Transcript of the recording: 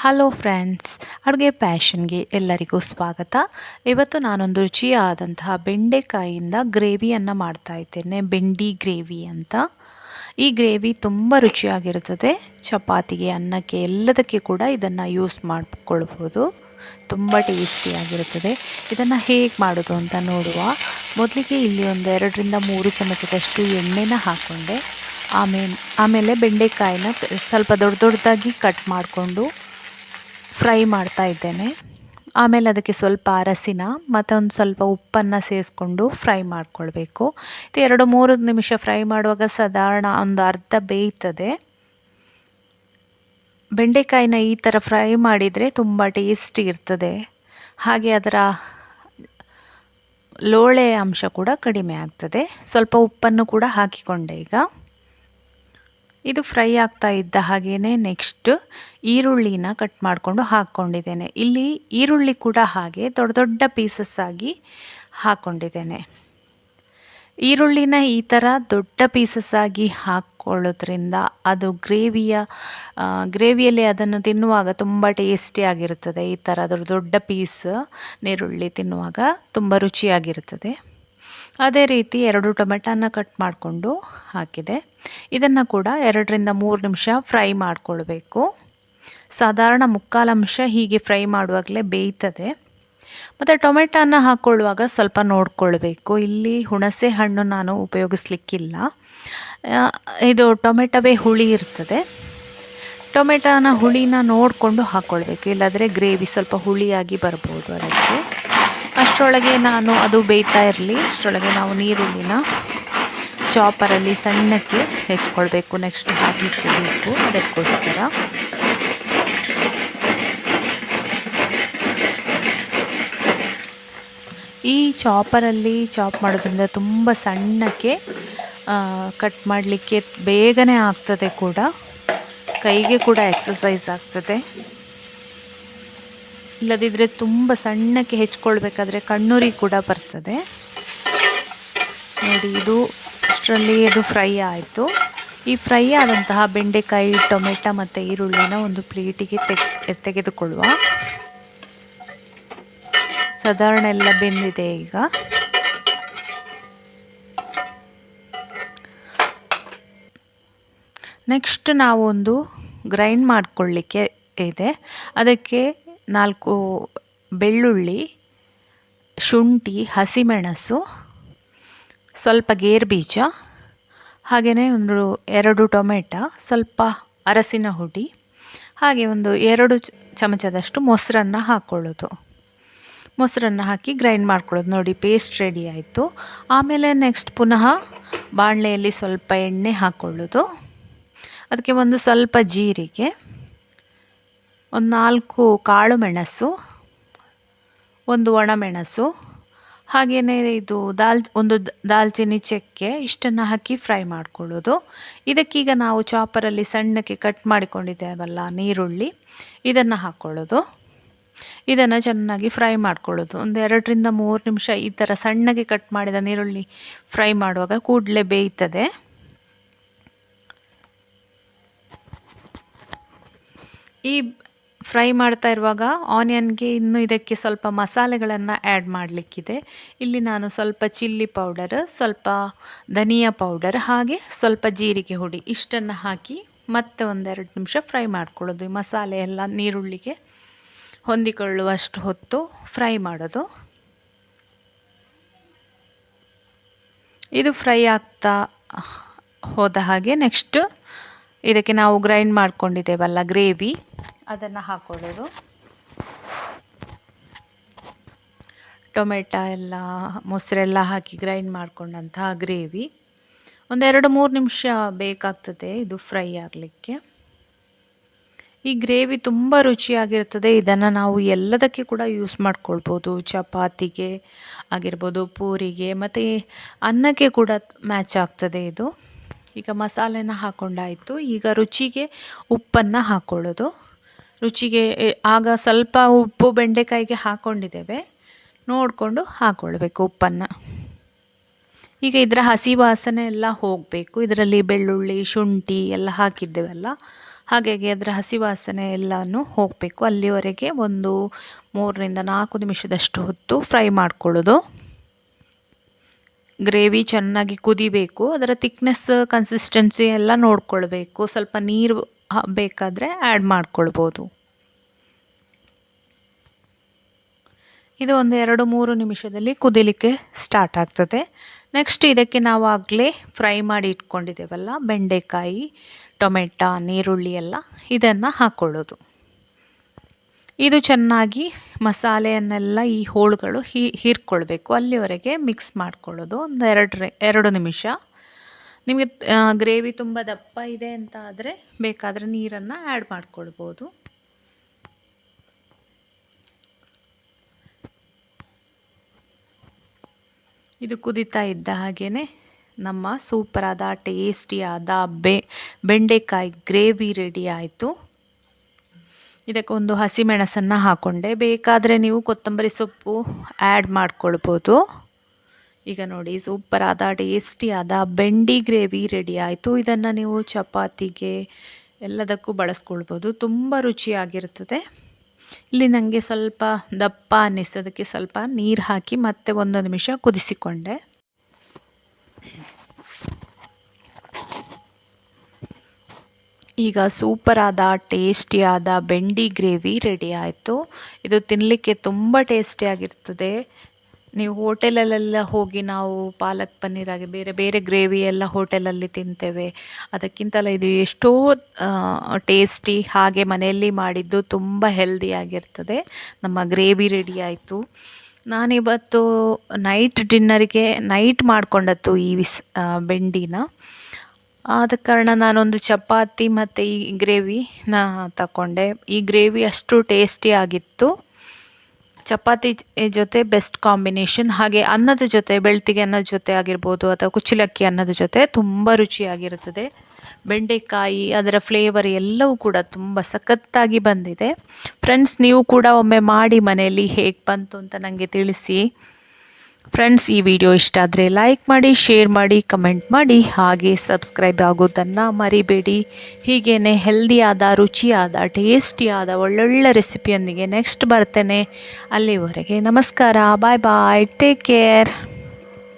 Hello friends, ಅಡುಗೆ ಪ್ಯಾಷನ್ಗೆ ಎಲ್ಲರಿಗೂ ಸ್ವಾಗತ. ಇವತ್ತು ನಾನೊಂದು ರುಚಿಯಾದಂತಹ ಬೆಂಡೆಕಾಯಿಯಿಂದ ಗ್ರೇವಿಯನ್ನು ಮಾಡ್ತಾ ಇದ್ದೇನೆ, ಬೆಂಡಿ ಗ್ರೇವಿ ಅಂತ. ಈ ಗ್ರೇವಿ ತುಂಬ ರುಚಿಯಾಗಿರುತ್ತದೆ. ಚಪಾತಿಗೆ, ಅನ್ನಕ್ಕೆ, ಎಲ್ಲದಕ್ಕೆ ಕೂಡ ಇದನ್ನು ಯೂಸ್ ಮಾಡಿಕೊಳ್ಬೋದು. ತುಂಬ ಟೇಸ್ಟಿಯಾಗಿರುತ್ತದೆ. ಇದನ್ನು ಹೇಗೆ ಮಾಡೋದು ಅಂತ ನೋಡುವ. ಮೊದಲಿಗೆ ಇಲ್ಲಿ ಒಂದು 2-3 ಚಮಚದಷ್ಟು ಎಣ್ಣೆನ ಹಾಕ್ಕೊಂಡೆ. ಆಮೇಲೆ ಬೆಂಡೆಕಾಯಿನ ಸ್ವಲ್ಪ ದೊಡ್ಡದಾಗಿ ಕಟ್ ಮಾಡಿಕೊಂಡು ಫ್ರೈ ಮಾಡ್ತಾ ಇದ್ದೇನೆ. ಆಮೇಲೆ ಅದಕ್ಕೆ ಸ್ವಲ್ಪ ಅರಸಿನ ಮತ್ತು ಒಂದು ಸ್ವಲ್ಪ ಉಪ್ಪನ್ನು ಸೇರಿಸ್ಕೊಂಡು ಫ್ರೈ ಮಾಡಿಕೊಳ್ಬೇಕು. ಇದು 2-3 ನಿಮಿಷ ಫ್ರೈ ಮಾಡುವಾಗ ಸಾಧಾರಣ ಒಂದು ಅರ್ಧ ಬೇಯ್ತದೆ. ಬೆಂಡೆಕಾಯಿನ ಈ ಥರ ಫ್ರೈ ಮಾಡಿದರೆ ತುಂಬ ಟೇಸ್ಟಿ ಇರ್ತದೆ. ಹಾಗೆ ಅದರ ಲೋಳೆ ಅಂಶ ಕೂಡ ಕಡಿಮೆ ಆಗ್ತದೆ. ಸ್ವಲ್ಪ ಉಪ್ಪನ್ನು ಕೂಡ ಹಾಕಿಕೊಂಡೆ. ಈಗ ಇದು ಫ್ರೈ ಆಗ್ತಾ ಇದ್ದ ಹಾಗೇ ನೆಕ್ಸ್ಟ್ ಈರುಳ್ಳಿನ ಕಟ್ ಮಾಡಿಕೊಂಡು ಹಾಕ್ಕೊಂಡಿದ್ದೇನೆ. ಇಲ್ಲಿ ಈರುಳ್ಳಿ ಕೂಡ ಹಾಗೆ ದೊಡ್ಡ ದೊಡ್ಡ ಪೀಸಸ್ ಆಗಿ ಹಾಕ್ಕೊಂಡಿದ್ದೇನೆ. ಈರುಳ್ಳಿನ ಈ ಥರ ದೊಡ್ಡ ಪೀಸಸ್ ಆಗಿ ಹಾಕ್ಕೊಳ್ಳೋದ್ರಿಂದ ಅದು ಗ್ರೇವಿಯಲ್ಲಿ ಅದನ್ನು ತಿನ್ನುವಾಗ ತುಂಬ ಟೇಸ್ಟಿಯಾಗಿರ್ತದೆ. ಈ ಥರ ದೊಡ್ಡ ಪೀಸ್ ನೀರುಳ್ಳಿ ತಿನ್ನುವಾಗ ತುಂಬ ರುಚಿಯಾಗಿರ್ತದೆ. ಅದೇ ರೀತಿ 2 ಟೊಮೆಟೊನ ಕಟ್ ಮಾಡಿಕೊಂಡು ಹಾಕಿದೆ. ಇದನ್ನು ಕೂಡ 2-3 ನಿಮಿಷ ಫ್ರೈ ಮಾಡಿಕೊಳ್ಬೇಕು. ಸಾಧಾರಣ 3/4 ಅಂಶ ಹೀಗೆ ಫ್ರೈ ಮಾಡುವಾಗಲೇ ಬೇಯ್ತದೆ. ಮತ್ತು ಟೊಮೆಟೊನ ಹಾಕ್ಕೊಳ್ಳುವಾಗ ಸ್ವಲ್ಪ ನೋಡಿಕೊಳ್ಬೇಕು. ಇಲ್ಲಿ ಹುಣಸೆ ಹಣ್ಣು ನಾನು ಉಪಯೋಗಿಸ್ಲಿಕ್ಕಿಲ್ಲ. ಇದು ಟೊಮೆಟೊವೇ ಹುಳಿ ಇರ್ತದೆ. ಟೊಮೆಟೊನ ಹುಳಿನ ನೋಡಿಕೊಂಡು ಹಾಕ್ಕೊಳ್ಬೇಕು, ಇಲ್ಲಾಂದರೆ ಗ್ರೇವಿ ಸ್ವಲ್ಪ ಹುಳಿಯಾಗಿ ಬರ್ಬೋದು. ಅದಕ್ಕೆ ಅಷ್ಟರೊಳಗೆ ಅದು ಬೇಯ್ತಾ ಇರಲಿ. ಅಷ್ಟರೊಳಗೆ ನಾವು ನೀರುಳ್ಳಿನ ಚಾಪರಲ್ಲಿ ಸಣ್ಣಕ್ಕೆ ಹೆಚ್ಕೊಳ್ಬೇಕು. ನೆಕ್ಸ್ಟ್ ಹಾಕಲಿಕ್ಕೆ ಬೇಕು, ಅದಕ್ಕೋಸ್ಕರ ಈ ಚಾಪರಲ್ಲಿ ಚಾಪ್ ಮಾಡೋದ್ರಿಂದ ತುಂಬ ಸಣ್ಣಕ್ಕೆ ಕಟ್ ಮಾಡಲಿಕ್ಕೆ ಬೇಗನೆ ಆಗ್ತದೆ. ಕೂಡ ಕೈಗೆ ಕೂಡ ಎಕ್ಸಸೈಸ್ ಆಗ್ತದೆ. ಇಲ್ಲದಿದ್ದರೆ ತುಂಬ ಸಣ್ಣಕ್ಕೆ ಹೆಚ್ಕೊಳ್ಬೇಕಾದ್ರೆ ಕಣ್ಣುರಿ ಕೂಡ ಬರ್ತದೆ. ನೋಡಿ, ಅಷ್ಟರಲ್ಲಿ ಇದು ಫ್ರೈ ಆಯಿತು. ಈ ಫ್ರೈ ಆದಂತಹ ಬೆಂಡೆಕಾಯಿ, ಟೊಮೆಟೊ ಮತ್ತು ಈರುಳ್ಳಿನ ಒಂದು ಪ್ಲೇಟಿಗೆ ತೆಗೆದುಕೊಳ್ಳುವ. ಸಾಧಾರಣ ಎಲ್ಲ ಬೆಂದಿದೆ. ಈಗ ನೆಕ್ಸ್ಟ್ ನಾವೊಂದು ಗ್ರೈಂಡ್ ಮಾಡಿಕೊಳ್ಳಿಕ್ಕೆ ಇದೆ. ಅದಕ್ಕೆ 4 ಬೆಳ್ಳುಳ್ಳಿ, ಶುಂಠಿ, ಹಸಿಮೆಣಸು, ಸ್ವಲ್ಪ ಗೇರು ಬೀಜ, ಹಾಗೆಯೇ 2 ಟೊಮೆಟೊ, ಸ್ವಲ್ಪ ಅರಸಿನ ಹುಡಿ, ಹಾಗೆ 2 ಚಮಚದಷ್ಟು ಮೊಸರನ್ನು ಹಾಕ್ಕೊಳ್ಳೋದು. ಮೊಸರನ್ನು ಹಾಕಿ ಗ್ರೈಂಡ್ ಮಾಡ್ಕೊಳ್ಳೋದು. ನೋಡಿ, ಪೇಸ್ಟ್ ರೆಡಿ ಆಯಿತು. ಆಮೇಲೆ ನೆಕ್ಸ್ಟ್ ಪುನಃ ಬಾಣಲೆಯಲ್ಲಿ ಸ್ವಲ್ಪ ಎಣ್ಣೆ ಹಾಕ್ಕೊಳ್ಳೋದು. ಅದಕ್ಕೆ ಸ್ವಲ್ಪ ಜೀರಿಗೆ, 4 ಕಾಳು ಮೆಣಸು, 1 ಒಣಮೆಣಸು, ಹಾಗೆಯೇ ಇದು ದಾಲ್ಚಿನ್ನಿ ಚಕ್ಕೆ, ಇಷ್ಟನ್ನು ಹಾಕಿ ಫ್ರೈ ಮಾಡ್ಕೊಳ್ಳೋದು. ಇದಕ್ಕೀಗ ನಾವು ಚಾಪರಲ್ಲಿ ಸಣ್ಣಕ್ಕೆ ಕಟ್ ಮಾಡಿಕೊಂಡಿದ್ದೇವಲ್ಲ ನೀರುಳ್ಳಿ, ಇದನ್ನು ಹಾಕ್ಕೊಳ್ಳೋದು. ಇದನ್ನು ಚೆನ್ನಾಗಿ ಫ್ರೈ ಮಾಡ್ಕೊಳ್ಳೋದು. 2-3 ನಿಮಿಷ ಈ ಥರ ಸಣ್ಣಗೆ ಕಟ್ ಮಾಡಿದ ನೀರುಳ್ಳಿ ಫ್ರೈ ಮಾಡುವಾಗ ಕೂಡಲೇ ಬೇಯ್ತದೆ. ಈ ಫ್ರೈ ಮಾಡ್ತಾ ಇರುವಾಗ ಆನಿಯನ್ಗೆ ಇನ್ನೂ ಇದಕ್ಕೆ ಸ್ವಲ್ಪ ಮಸಾಲೆಗಳನ್ನು ಆ್ಯಡ್ ಮಾಡಲಿಕ್ಕಿದೆ. ಇಲ್ಲಿ ನಾನು ಸ್ವಲ್ಪ ಚಿಲ್ಲಿ ಪೌಡರ್, ಸ್ವಲ್ಪ ಧನಿಯಾ ಪೌಡರ್, ಹಾಗೆ ಸ್ವಲ್ಪ ಜೀರಿಗೆ ಹುಡಿ ಇಷ್ಟನ್ನು ಹಾಕಿ ಮತ್ತೆ 1-2 ನಿಮಿಷ ಫ್ರೈ ಮಾಡ್ಕೊಳ್ಳೋದು. ಈ ಮಸಾಲೆ ಎಲ್ಲ ನೀರುಳ್ಳಿಗೆ ಹೊಂದಿಕೊಳ್ಳುವಷ್ಟು ಹೊತ್ತು ಫ್ರೈ ಮಾಡೋದು. ಇದು ಫ್ರೈ ಆಗ್ತಾ ಹೋದ ಹಾಗೆ ನೆಕ್ಸ್ಟ್ ಇದಕ್ಕೆ ನಾವು ಗ್ರೈಂಡ್ ಮಾಡ್ಕೊಂಡಿದ್ದೇವಲ್ಲ ಗ್ರೇವಿ, ಅದನ್ನು ಹಾಕ್ಕೊಳ್ಳೋದು. ಟೊಮೆಟೊ ಎಲ್ಲ, ಮೊಸರೆಲ್ಲ ಹಾಕಿ ಗ್ರೈಂಡ್ ಮಾಡ್ಕೊಂಡಂತಹ ಗ್ರೇವಿ 2-3 ನಿಮಿಷ ಬೇಕಾಗ್ತದೆ ಇದು ಫ್ರೈ ಆಗಲಿಕ್ಕೆ. ಈ ಗ್ರೇವಿ ತುಂಬ ರುಚಿಯಾಗಿರ್ತದೆ. ಇದನ್ನು ನಾವು ಎಲ್ಲದಕ್ಕೆ ಕೂಡ ಯೂಸ್ ಮಾಡ್ಕೊಳ್ಬೋದು. ಚಪಾತಿಗೆ ಆಗಿರ್ಬೋದು, ಪೂರಿಗೆ ಮತ್ತು ಅನ್ನಕ್ಕೆ ಕೂಡ ಮ್ಯಾಚ್ ಆಗ್ತದೆ ಇದು. ಈಗ ಮಸಾಲೆನ ಹಾಕ್ಕೊಂಡಾಯಿತು. ಈಗ ರುಚಿಗೆ ಉಪ್ಪನ್ನು ಹಾಕ್ಕೊಳ್ಳೋದು. ರುಚಿಗೆ ಆಗ ಸ್ವಲ್ಪ ಉಪ್ಪು ಬೆಂಡೆಕಾಯಿಗೆ ಹಾಕ್ಕೊಂಡಿದ್ದೇವೆ, ನೋಡಿಕೊಂಡು ಹಾಕ್ಕೊಳ್ಬೇಕು ಉಪ್ಪನ್ನು. ಈಗ ಇದರ ಹಸಿ ವಾಸನೆ ಎಲ್ಲ ಹೋಗಬೇಕು. ಇದರಲ್ಲಿ ಬೆಳ್ಳುಳ್ಳಿ, ಶುಂಠಿ ಎಲ್ಲ ಹಾಕಿದ್ದೇವಲ್ಲ, ಹಾಗಾಗಿ ಅದರ ಹಸಿ ವಾಸನೆ ಎಲ್ಲನೂ ಹೋಗಬೇಕು. ಅಲ್ಲಿವರೆಗೆ ಒಂದು 3-4 ನಿಮಿಷದಷ್ಟು ಹೊತ್ತು ಫ್ರೈ ಮಾಡ್ಕೊಳ್ಳೋದು. ಗ್ರೇವಿ ಚೆನ್ನಾಗಿ ಕುದಿಬೇಕು. ಅದರ ಥಿಕ್ನೆಸ್ ಕನ್ಸಿಸ್ಟೆನ್ಸಿ ಎಲ್ಲ ನೋಡ್ಕೊಳ್ಬೇಕು. ಸ್ವಲ್ಪ ನೀರು ಬೇಕಾದರೆ ಆ್ಯಡ್ ಮಾಡ್ಕೊಳ್ಬೋದು. ಇದು ಒಂದು 2-3 ನಿಮಿಷದಲ್ಲಿ ಕುದಿಲಿಕ್ಕೆ ಸ್ಟಾರ್ಟ್ ಆಗ್ತದೆ. ನೆಕ್ಸ್ಟ್ ಇದಕ್ಕೆ ನಾವು ಆಗಲೇ ಫ್ರೈ ಮಾಡಿ ಇಟ್ಕೊಂಡಿದ್ದೇವಲ್ಲ, ಬೆಂಡೆಕಾಯಿ, ಟೊಮೆಟೊ, ನೀರುಳ್ಳಿ ಎಲ್ಲ ಇದನ್ನು ಹಾಕ್ಕೊಳ್ಳೋದು. ಇದು ಚೆನ್ನಾಗಿ ಮಸಾಲೆಯನ್ನೆಲ್ಲ ಈ ಹೋಳುಗಳು ಹೀರ್ಕೊಳ್ಬೇಕು. ಅಲ್ಲಿವರೆಗೆ ಮಿಕ್ಸ್ ಮಾಡ್ಕೊಳ್ಳೋದು ಒಂದು 2 ನಿಮಿಷ. ನಿಮಗೆ ಗ್ರೇವಿ ತುಂಬ ದಪ್ಪ ಇದೆ ಅಂತ ಆದರೆ ಬೇಕಾದರೆ ನೀರನ್ನು ಆ್ಯಡ್ ಮಾಡ್ಕೊಳ್ಬೋದು. ಇದು ಕುದೀತಾ ಇದ್ದ ಹಾಗೇ ನಮ್ಮ ಸೂಪರಾದ ಟೇಸ್ಟಿಯಾದ ಬೆಂಡೆಕಾಯಿ ಗ್ರೇವಿ ರೆಡಿ ಆಯಿತು. ಇದಕ್ಕೊಂದು ಹಸಿಮೆಣಸನ್ನು ಹಾಕ್ಕೊಂಡೆ. ಬೇಕಾದರೆ ನೀವು ಕೊತ್ತಂಬರಿ ಸೊಪ್ಪು ಆ್ಯಡ್ ಮಾಡ್ಕೊಳ್ಬೋದು. ಈಗ ನೋಡಿ, ಸೂಪರಾದ ಟೇಸ್ಟಿಯಾದ ಬೆಂಡಿ ಗ್ರೇವಿ ರೆಡಿ ಆಯಿತು. ಇದನ್ನು ನೀವು ಚಪಾತಿಗೆ ಎಲ್ಲದಕ್ಕೂ ಬಳಸ್ಕೊಳ್ಬೋದು. ತುಂಬ ರುಚಿಯಾಗಿರ್ತದೆ. ಇಲ್ಲಿ ನನಗೆ ಸ್ವಲ್ಪ ದಪ್ಪ ಅನ್ನಿಸೋದಕ್ಕೆ ಸ್ವಲ್ಪ ನೀರು ಹಾಕಿ ಮತ್ತೆ 1 ನಿಮಿಷ ಕುದಿಸಿಕೊಂಡೆ. ಈಗ ಸೂಪರಾದ ಟೇಸ್ಟಿಯಾದ ಬೆಂಡಿ ಗ್ರೇವಿ ರೆಡಿ ಆಯಿತು. ಇದು ತಿನ್ನಲಿಕ್ಕೆ ತುಂಬ ಟೇಸ್ಟಿಯಾಗಿರ್ತದೆ. ನೀವು ಹೋಟೆಲಲ್ಲೆಲ್ಲ ಹೋಗಿ ನಾವು ಪಾಲಕ್ ಪನ್ನೀರ್ ಆಗಿ ಬೇರೆ ಬೇರೆ ಗ್ರೇವಿ ಎಲ್ಲ ಹೋಟೆಲಲ್ಲಿ ತಿಂತೇವೆ. ಅದಕ್ಕಿಂತಲೂ ಇದು ಎಷ್ಟೋ ಟೇಸ್ಟಿ. ಹಾಗೆ ಮನೆಯಲ್ಲಿ ಮಾಡಿದ್ದು ತುಂಬ ಹೆಲ್ದಿಯಾಗಿರ್ತದೆ. ನಮ್ಮ ಗ್ರೇವಿ ರೆಡಿ ಆಯಿತು. ನಾನಿವತ್ತು ಡಿನ್ನರಿಗೆ ನೈಟ್ ಮಾಡ್ಕೊಂಡದ್ದು ಈ ಬೆಂಡಿನ. ಆದ ಕಾರಣ ನಾನೊಂದು ಚಪಾತಿ ಮತ್ತು ಈ ಗ್ರೇವಿನ ತಗೊಂಡೆ. ಈ ಗ್ರೇವಿ ಅಷ್ಟು ಟೇಸ್ಟಿಯಾಗಿತ್ತು. ಚಪಾತಿ ಜೊತೆ ಬೆಸ್ಟ್ ಕಾಂಬಿನೇಷನ್. ಹಾಗೆ ಅನ್ನದ ಜೊತೆ, ಬೆಳ್ತಿಗೆ ಅನ್ನದ ಜೊತೆ ಆಗಿರ್ಬೋದು ಅಥವಾ ಕುಚ್ಚಲಕ್ಕಿ ಅನ್ನದ ಜೊತೆ ತುಂಬ ರುಚಿಯಾಗಿರುತ್ತದೆ. ಬೆಂಡೆಕಾಯಿ ಅದರ ಫ್ಲೇವರ್ ಎಲ್ಲವೂ ಕೂಡ ತುಂಬ ಸಖತ್ತಾಗಿ ಬಂದಿದೆ. ಫ್ರೆಂಡ್ಸ್, ನೀವು ಕೂಡ ಒಮ್ಮೆ ಮಾಡಿ ಮನೆಯಲ್ಲಿ ಹೇಗೆ ಬಂತು ಅಂತ ನನಗೆ ತಿಳಿಸಿ. ಫ್ರೆಂಡ್ಸ್, ಈ ವಿಡಿಯೋ ಇಷ್ಟ ಆದರೆ ಲೈಕ್ ಮಾಡಿ, ಶೇರ್ ಮಾಡಿ, ಕಮೆಂಟ್ ಮಾಡಿ, ಹಾಗೆ ಸಬ್ಸ್ಕ್ರೈಬ್ ಆಗೋದನ್ನು ಮರಿಬೇಡಿ. ಹೀಗೇ ಹೆಲ್ದಿಯಾದ, ರುಚಿಯಾದ, ಟೇಸ್ಟಿಯಾದ ಒಳ್ಳೊಳ್ಳೆ ರೆಸಿಪಿಯೊಂದಿಗೆ ನೆಕ್ಸ್ಟ್ ಬರ್ತೇನೆ. ಅಲ್ಲಿವರೆಗೆ ನಮಸ್ಕಾರ. Bye bye. Take care.